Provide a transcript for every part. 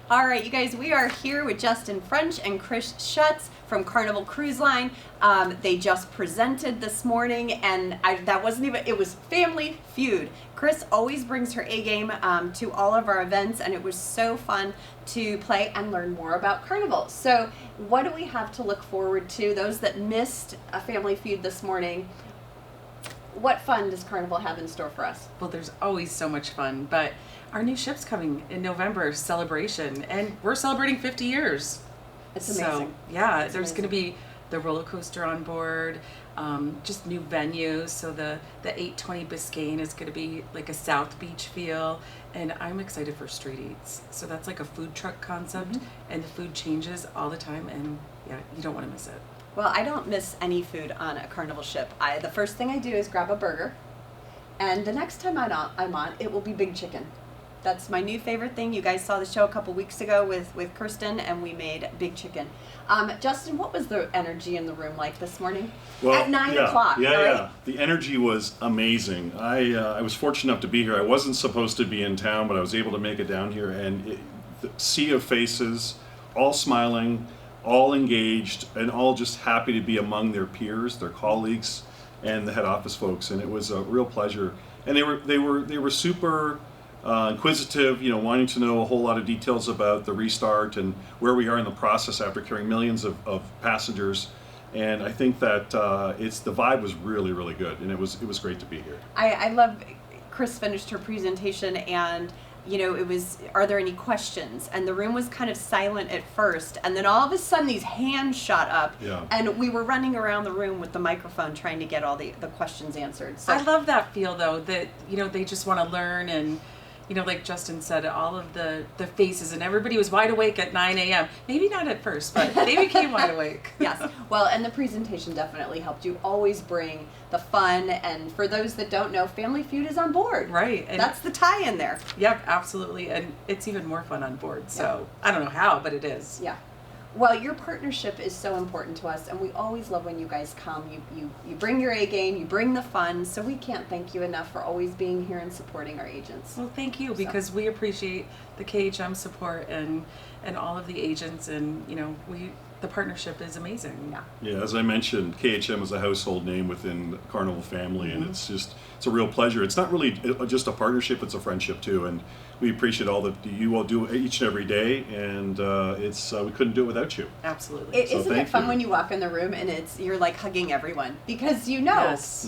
All right, you guys, we are here with Justin French and Chris Schutz from Carnival Cruise Line. They just presented this morning, and that wasn't even, it was Family Feud. Chris always brings her A game to all of our events, and it was so fun to play and learn more about Carnival. So what do we have to look forward to? Those that missed a Family Feud this morning, what fun does Carnival have in store for us? Well, there's always so much fun, but our new ship's coming in November, Celebration, and we're celebrating 50 years. It's amazing. So, yeah, there's going to be the roller coaster on board, just new venues. So the 820 Biscayne is going to be like a South Beach feel, and I'm excited for street eats. So that's like a food truck concept, and the food changes all the time, and yeah, you don't want to miss it. Well, I don't miss any food on a Carnival ship. The first thing I do is grab a burger, and the next time I'm on, it will be big chicken. That's my new favorite thing. You guys saw the show a couple weeks ago with Kirsten, and we made big chicken. Justin, what was the energy in the room like this morning? Well, at 9 o'clock, yeah, right? yeah. The energy was amazing. I was fortunate enough to be here. I wasn't supposed to be in town, but I was able to make it down here, and the sea of faces, all smiling, all engaged, and all just happy to be among their peers, their colleagues, and the head office folks. And it was a real pleasure. And they were super inquisitive, wanting to know a whole lot of details about the restart and where we are in the process after carrying millions of passengers. And I think that the vibe was really, really good, and it was great to be here. I love. Chris finished her presentation, and it was, are there any questions? And the room was kind of silent at first, and then all of a sudden these hands shot up, and we were running around the room with the microphone trying to get all the questions answered. So I love that feel, though, that they just want to learn, and like Justin said, all of the faces, and everybody was wide awake at 9 a.m. Maybe not at first, but they became wide awake. Yes. Well, and the presentation definitely helped. You always bring the fun, and for those that don't know, Family Feud is on board. Right. And that's the tie in there. Yep, absolutely. And it's even more fun on board. So I don't know how, but it is. Yeah. Well, your partnership is so important to us, and we always love when you guys come. You bring your A game, you bring the fun, so we can't thank you enough for always being here and supporting our agents. Well, thank you, because we appreciate the KHM support and all of the agents, and the partnership is amazing. Yeah, as I mentioned, KHM is a household name within the Carnival family, and it's a real pleasure. It's not really just a partnership, it's a friendship too, and we appreciate all that you all do each and every day, and we couldn't do it without you. Absolutely. Isn't it fun when you walk in the room and you're like hugging everyone, because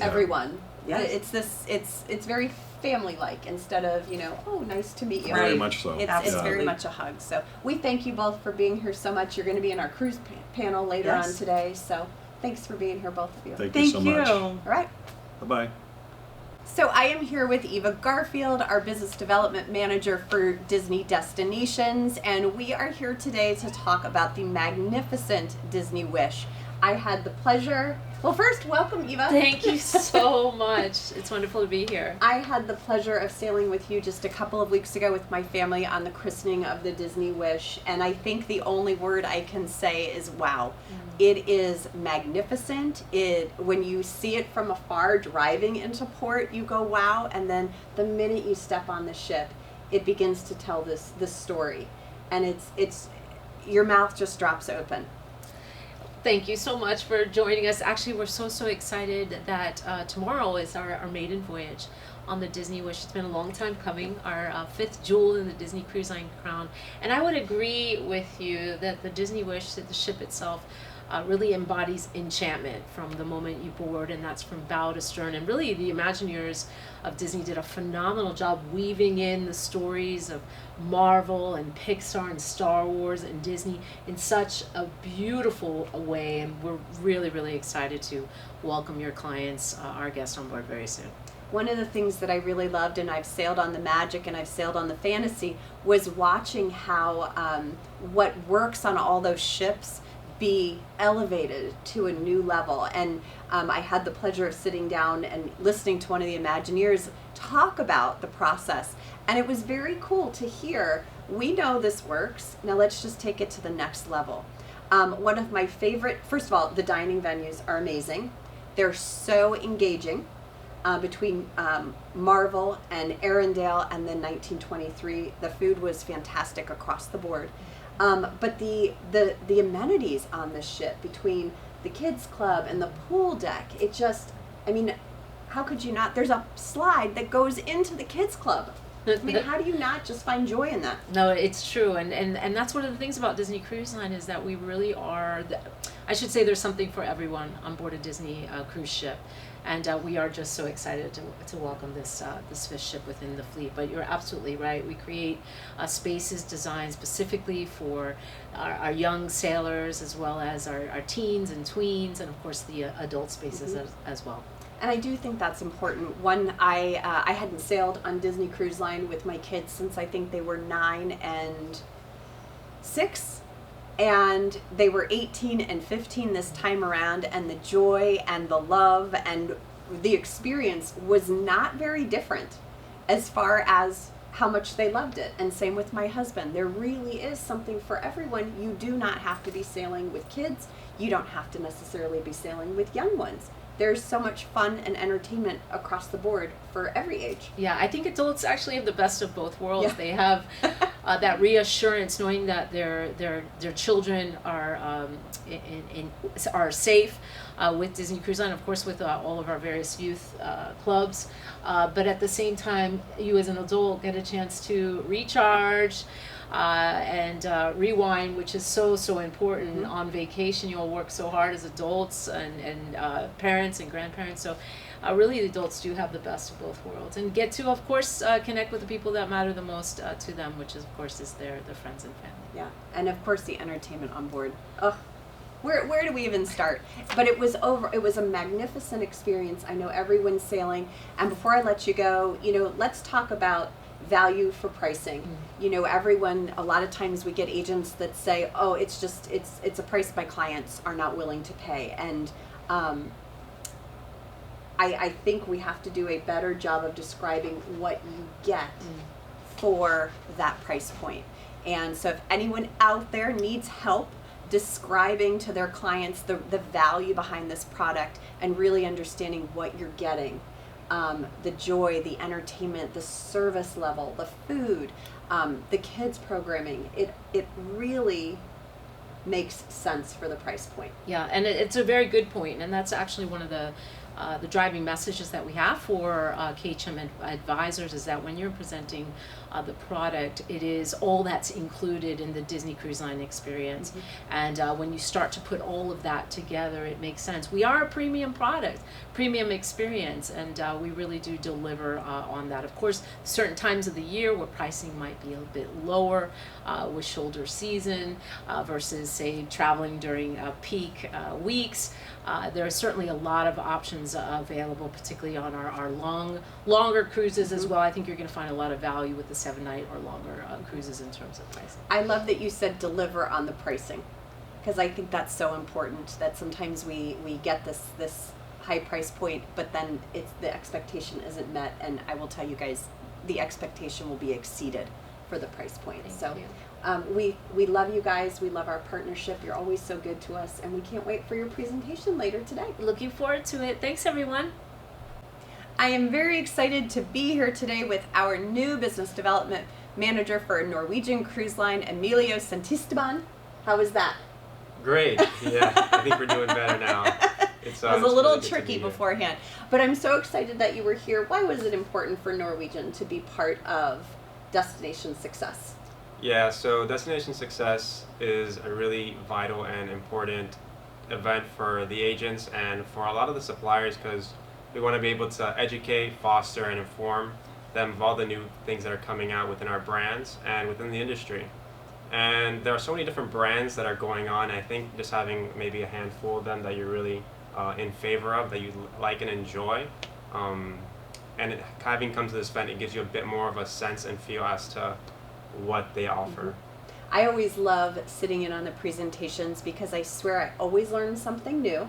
everyone. Yes. It's very family-like instead of, oh, nice to meet you. Very much so. It's very much a hug. So we thank you both for being here so much. You're going to be in our cruise panel later on today, so thanks for being here, both of you. Thank you so much. All right. Bye-bye. So I am here with Eva Garfield, our Business Development Manager for Disney Destinations, and we are here today to talk about the magnificent Disney Wish. I had the pleasure, well, first, welcome, Eva. Thank you so much. It's wonderful to be here. I had the pleasure of sailing with you just a couple of weeks ago with my family on the christening of the Disney Wish, and I think the only word I can say is wow. It is magnificent. When you see it from afar driving into port, you go wow, and then the minute you step on the ship, it begins to tell this story, and it's your mouth just drops open. Thank you so much for joining us. Actually, we're so excited that tomorrow is our maiden voyage on the Disney Wish. It's been a long time coming, our fifth jewel in the Disney Cruise Line crown. And I would agree with you that the Disney Wish, that the ship itself, really embodies enchantment from the moment you board, and that's from bow to stern. And really, the Imagineers of Disney did a phenomenal job weaving in the stories of Marvel and Pixar and Star Wars and Disney in such a beautiful way. And we're really excited to welcome your clients, our guests, on board very soon. One of the things that I really loved, and I've sailed on the Magic and I've sailed on the Fantasy, was watching how what works on all those ships be elevated to a new level. And I had the pleasure of sitting down and listening to one of the Imagineers talk about the process, and it was very cool to hear, we know this works, now let's just take it to the next level. One of my favorite, first of all, the dining venues are amazing. They're so engaging. between Marvel and Arendelle, and then 1923. The food was fantastic across the board. But the amenities on this ship, between the kids club and the pool deck, it just, I mean, how could you not? There's a slide that goes into the kids club. I mean, how do you not just find joy in that? No, it's true, and that's one of the things about Disney Cruise Line, is that we really are. I should say there's something for everyone on board a Disney cruise ship, and we are just so excited to welcome this fifth ship within the fleet. But you're absolutely right. We create spaces designed specifically for our young sailors, as well as our teens and tweens, and of course the adult spaces as well. And I do think that's important. One, I hadn't sailed on Disney Cruise Line with my kids since I think they were 9 and 6. And they were 18 and 15 this time around, and the joy and the love and the experience was not very different as far as how much they loved it. And same with my husband. There really is something for everyone. You do not have to be sailing with kids. You don't have to necessarily be sailing with young ones. There's so much fun and entertainment across the board for every age. Yeah, I think adults actually have the best of both worlds. Yeah. They have that reassurance, knowing that their children are are safe with Disney Cruise Line, of course, with all of our various youth clubs. But at the same time, you as an adult get a chance to recharge. And rewind, which is so important. On vacation. You all work so hard as adults and parents and grandparents, so really the adults do have the best of both worlds, and get to, of course, connect with the people that matter the most to them, which is, of course, is their friends and family. Yeah, and of course the entertainment on board. Oh, where do we even start? But it was a magnificent experience. I know everyone's sailing, and before I let you go, let's talk about value for pricing. Everyone, a lot of times we get agents that say, oh, it's a price my clients are not willing to pay. And I think we have to do a better job of describing what you get for that price point. And so if anyone out there needs help describing to their clients the value behind this product and really understanding what you're getting, the joy, the entertainment, the service level, the food, the kids programming, it really makes sense for the price point. Yeah, and it's a very good point, and that's actually one of the driving messages that we have for KHM advisors, is that when you're presenting the product, it is all that's included in the Disney Cruise Line experience. And when you start to put all of that together, it makes sense. We are a premium product, premium experience, and we really do deliver on that. Of course, certain times of the year where pricing might be a bit lower with shoulder season versus, say, traveling during peak weeks. There are certainly a lot of options available, particularly on our longer cruises as well. I think you're going to find a lot of value with the 7-night or longer cruises in terms of pricing. I love that you said deliver on the pricing, because I think that's so important, that sometimes we get this high price point, but then the expectation isn't met, and I will tell you guys, the expectation will be exceeded for the price point. Thank you. We love you guys. We love our partnership. You're always so good to us, and we can't wait for your presentation later today. Looking forward to it. Thanks, everyone. I am very excited to be here today with our new business development manager for Norwegian Cruise Line, Emilio Santisteban. How was that? Great. Yeah, I think we're doing better now. It was a little tricky beforehand, but I'm so excited that you were here. Why was it important for Norwegian to be part of Destination Success? Yeah, so Destination Success is a really vital and important event for the agents and for a lot of the suppliers, because we want to be able to educate, foster, and inform them of all the new things that are coming out within our brands and within the industry. And there are so many different brands that are going on. I think just having maybe a handful of them that you're really in favor of, that you like and enjoy, and having come to this event, it gives you a bit more of a sense and feel as to what they offer. I always love sitting in on the presentations, because I swear I always learn something new.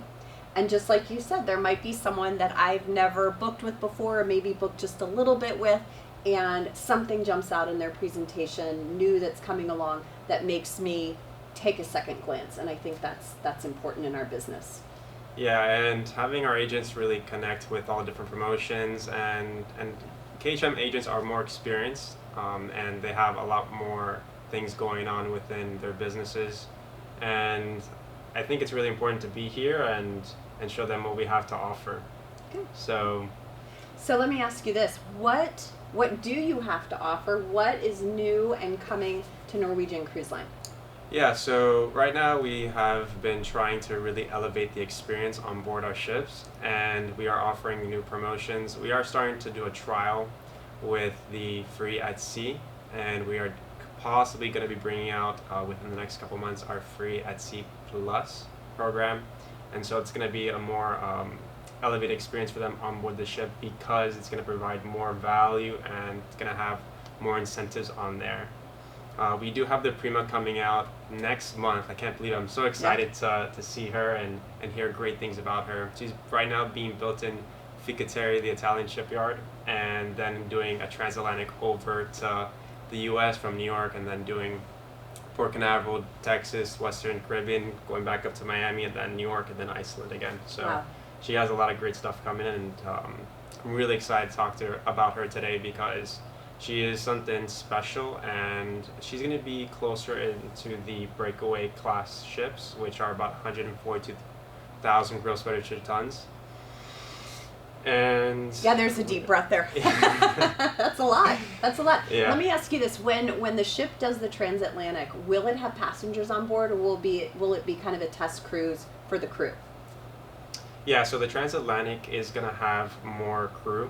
And just like you said, there might be someone that I've never booked with before, or maybe booked just a little bit with, and something jumps out in their presentation, new that's coming along, that makes me take a second glance. And I think that's important in our business. Yeah, and having our agents really connect with all different promotions, and KHM agents are more experienced, and they have a lot more things going on within their businesses, and I think it's really important to be here and show them what we have to offer. Good. So let me ask you this: what do you have to offer? What is new and coming to Norwegian Cruise Line? yeah, so right now we have been trying to really elevate the experience on board our ships, and we are offering new promotions. We are starting to do a trial with the free at sea, and we are possibly going to be bringing out within the next couple months our free at sea plus program, and so it's going to be a more elevated experience for them on board the ship, because it's going to provide more value and it's going to have more incentives on there. We do have the Prima coming out next month. I can't believe it. I'm so excited to see her and hear great things about her. She's right now being built in Ficateri, the Italian shipyard, and then doing a transatlantic over to the US from New York, and then doing Port Canaveral, Texas, Western Caribbean, going back up to Miami, and then New York, and then Iceland again. So Wow. she has a lot of great stuff coming in, and I'm really excited to talk to her about her today, because she is something special, and she's going to be closer into the breakaway class ships, which are about 142,000 gross footage tons. And Yeah, there's a deep breath there. That's a lot. That's a lot. Yeah. Let me ask you this: when the ship does the transatlantic, will it have passengers on board, or will it be kind of a test cruise for the crew? yeah, so the transatlantic is going to have more crew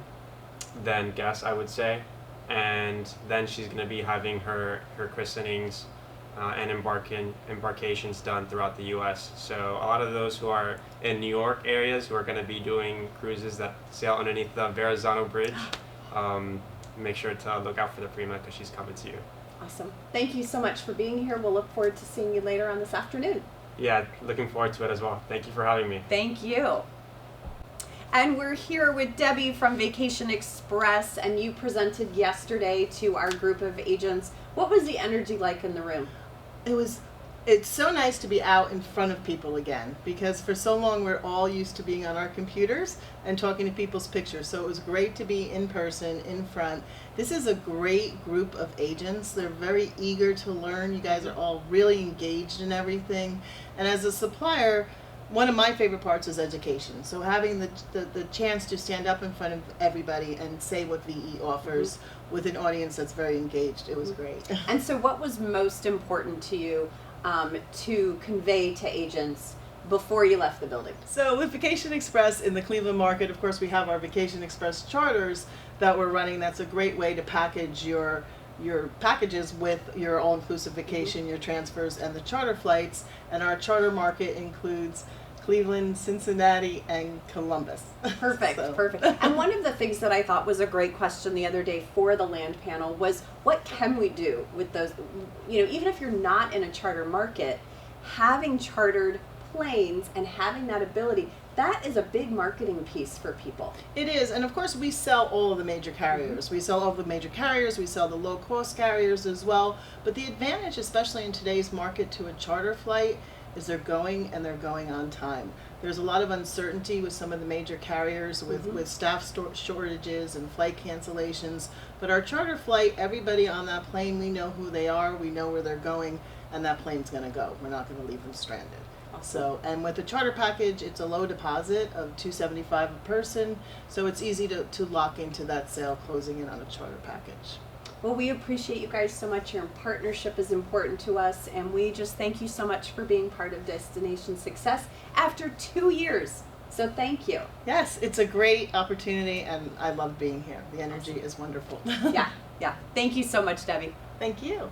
than guests, I would say, and then she's going to be having her christenings and embarkations done throughout the U.S. So a lot of those who are in New York areas who are going to be doing cruises that sail underneath the Verrazano Bridge, make sure to look out for the Prima, because she's coming to you. Awesome. Thank you so much for being here. We'll look forward to seeing you later on this afternoon. Yeah, looking forward to it as well. Thank you for having me. Thank you. And we're here with Debi from Vacation Express, and you presented yesterday to our group of agents. What was the energy like in the room? It's so nice to be out in front of people again, because for so long we're all used to being on our computers and talking to people's pictures. So it was great to be in person, in front. This is a great group of agents. They're very eager to learn. You guys are all really engaged in everything. And as a supplier, one of my favorite parts is education. So having the chance to stand up in front of everybody and say what VE offers with an audience that's very engaged, it was great. And so what was most important to you to convey to agents before you left the building? So with Vacation Express in the Cleveland market, of course, we have our Vacation Express charters that we're running. That's a great way to package your packages with your all-inclusive vacation, your transfers, and the charter flights. And our charter market includes Cleveland, Cincinnati, and Columbus. Perfect, So. perfect. And one of the things that I thought was a great question the other day for the land panel was, what can we do with those, even if you're not in a charter market, having chartered planes and having that ability, that is a big marketing piece for people. It is, and of course we sell all of the major carriers. We sell all the major carriers, we sell the low-cost carriers as well, but the advantage, especially in today's market, to a charter flight is they're going on time. There's a lot of uncertainty with some of the major carriers with staff shortages and flight cancellations, but our charter flight, everybody on that plane, we know who they are, we know where they're going, and that plane's going to go. We're not going to leave them stranded. So, and with the charter package, it's a low deposit of $275 a person, so it's easy to lock into that sale closing in on a charter package. Well, we appreciate you guys so much. Your partnership is important to us, and we just thank you so much for being part of Destination Success after 2 years. So thank you. Yes, it's a great opportunity, and I love being here. The energy is wonderful. Yeah. Thank you so much, Debi. Thank you.